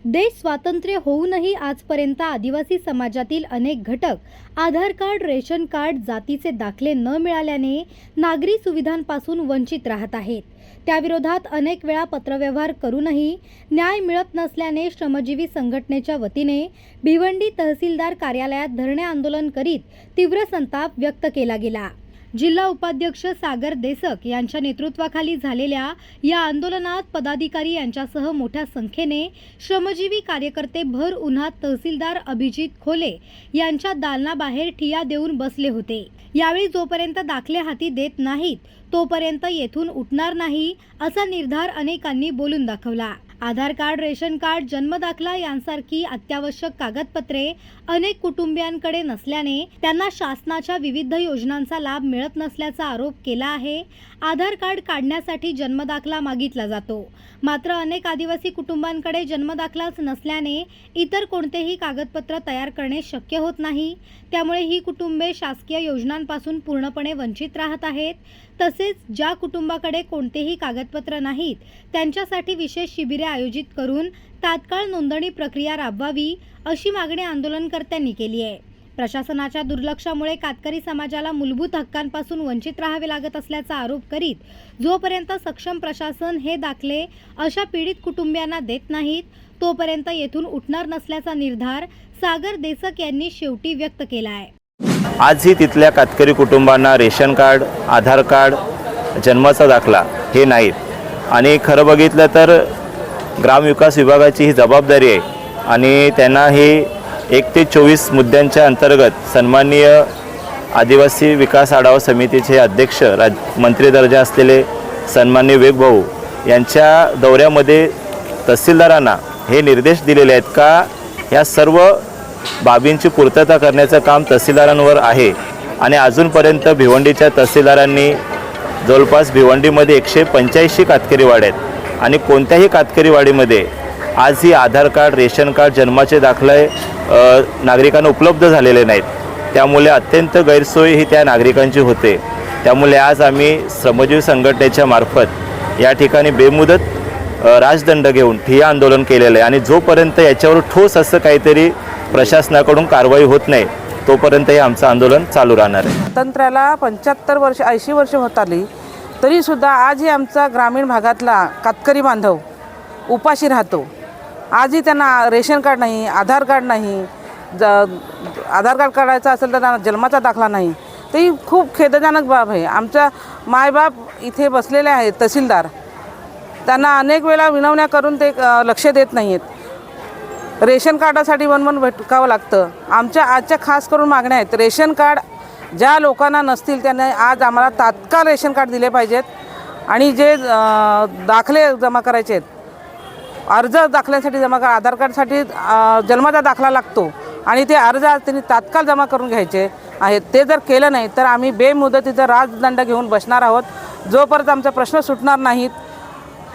देश स्वातंत्र्य होऊनही आजपर्यंत आदिवासी समाजातील अनेक घटक आधार कार्ड, रेशन कार्ड, जातीचे दाखले न मिळाल्याने नागरी सुविधांपासून वंचित राहत आहेत। त्याविरोधात अनेक वेळा पत्रव्यवहार करूनही न्याय मिळत नसल्याने श्रमजीवी संघटनेच्या वतीने भिवंडी तहसीलदार कार्यालयात धरणे आंदोलन करीत तीव्र संताप व्यक्त केला गेला। जिल्हा उपाध्यक्ष सागर देसक यांच्या नेतृत्वाखाली झालेल्या या आंदोलनात पदाधिकारी यांच्यासह मोठ्या संख्येने श्रमजीवी कार्यकर्ते भर उन्हात तहसीलदार अभिजित खोले यांच्या दालनाबाहेर ठिय्या देऊन बसले होते। यावेळी जोपर्यंत दाखले हाती देत नाहीत तोपर्यंत येथून उठणार नाही असा निर्धार अनेकांनी बोलून दाखवला। आधार कार्ड, रेशन कार्ड, जन्मदाखला यांसारखी अत्यावश्यक कागदपत्रे अनेक कुटुंबियांकडे नसल्याने त्यांना शासनाच्या विविध योजनांचा लाभ मिळत नसल्याचा आरोप केला आहे। आधार कार्ड काढण्यासाठी जन्मदाखला मागितला जातो, मात्र अनेक आदिवासी कुटुंबांकडे जन्मदाखलाच नसल्याने इतर कोणतेही कागदपत्र तयार करणे शक्य होत नाही। त्यामुळे ही कुटुंबे शासकीय योजनांपासून पूर्णपणे वंचित राहत आहेत। तसेच ज्या कुटुंबाकडे कोणतेही कागदपत्र नाहीत त्यांच्यासाठी विशेष शिबिरे आयोजित करून तात्काळ नोंदणी प्रक्रिया राबवावी अशी मागणी आंदोलनकर्त्यांनी केली आहे। प्रशासनाच्या दुर्लक्षामुळे कातकरी समाजाला मूलभूत हक्कांपासून वंचित राहावे लागत असल्याचा आरोप करीत जोपर्यंत सक्षम प्रशासन हे दाखले अशा पीडित कुटुंबियांना देत नाहीत तोपर्यंत येथून उठणार नसल्याचा निर्धार सागर देसक यांनी शेवटी व्यक्त केला आहे। आजही तिथल्या कातकरी कुटुंबांना रेशन कार्ड, आधार कार्ड, जन्माचा दाखला हे नाहीत आणि खरं बघितलं तर ग्रामविकास विभागाची ही जबाबदारी आहे आणि त्यांना हे 1 ते 24 मुद्द्यांच्या अंतर्गत सन्माननीय आदिवासी विकास आढावा समितीचे अध्यक्ष मंत्री दर्जा असलेले सन्माननीय विवेक भाऊ यांच्या दौऱ्यामध्ये तहसीलदारांना हे निर्देश दिलेले आहेत का ह्या सर्व बाबींची पूर्तता करण्याचं काम तहसीलदारांवर आहे आणि अजूनपर्यंत भिवंडीच्या तहसीलदारांनी जवळपास भिवंडीमध्ये 185 कातकरी वाड्या आहेत आणि कोणत्याही कातकरी वाडीमध्ये आजही आधार कार्ड, रेशन कार्ड, जन्माचे दाखले नागरिकांना उपलब्ध झालेले नाहीत। त्यामुळे अत्यंत गैरसोय ही त्या नागरिकांची होते। त्यामुळे आज आम्ही श्रमजीवी संघटनेच्या मार्फत या ठिकाणी बेमुदत राजदंड घेऊन ठिय्या आंदोलन केलेलं आहे आणि जोपर्यंत याच्यावर ठोस असं काहीतरी प्रशासनाकडून कारवाई होत नाही तोपर्यंत हे आमचं आंदोलन चालू राहणार आहे। स्वातंत्र्याला 75 वर्ष 80 वर्ष होत आली तरीसुद्धा आजही आमचा ग्रामीण भागातला कातकरी बांधव उपाशी राहतो। आजही त्यांना रेशन कार्ड नाही, आधार कार्ड नाही, आधार कार्ड काढायचं असेल तर त्यांना जन्माचा दाखला नाही। ही खूप खेदजनक बाब आहे। आमच्या मायबाप इथे बसलेले आहेत तहसीलदार, त्यांना अनेक वेळा विनवण्या करून ते लक्ष देत नाही आहेत। रेशन कार्डासाठी वनवन भटकावं लागतं। आमच्या आजच्या खास करून मागण्या आहेत, रेशन कार्ड ज्या लोकांना नसतील त्यांना आज आम्हाला तात्काळ रेशन कार्ड दिले पाहिजेत आणि जे दाखले जमा करायचे आहेत, अर्ज दाखल्यासाठी जमा करा, आधार कार्डसाठी जन्माचा दाखला लागतो आणि ते अर्ज त्यांनी तात्काळ जमा करून घ्यायचे आहेत। ते जर केलं नाही तर आम्ही बेमुदतीचा राजदंड घेऊन बसणार आहोत। जोपर्यंत आमचा प्रश्न सुटणार नाहीत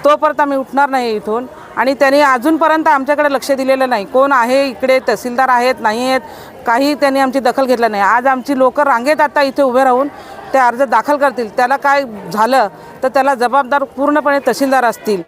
तोपर्यंत आम्ही उठणार नाही इथून। आणि त्यांनी अजूनपर्यंत आमच्याकडे लक्ष दिलेलं नाही, कोण आहे इकडे, तहसीलदार आहेत नाही आहेत, काही त्यांनी आमची दखल घेतली नाही। आज आमची लोक रांगेत आता इथे उभे राहून ते अर्ज दाखल करतील, त्याला काय झालं तर त्याला जबाबदार पूर्णपणे तहसीलदार असतील।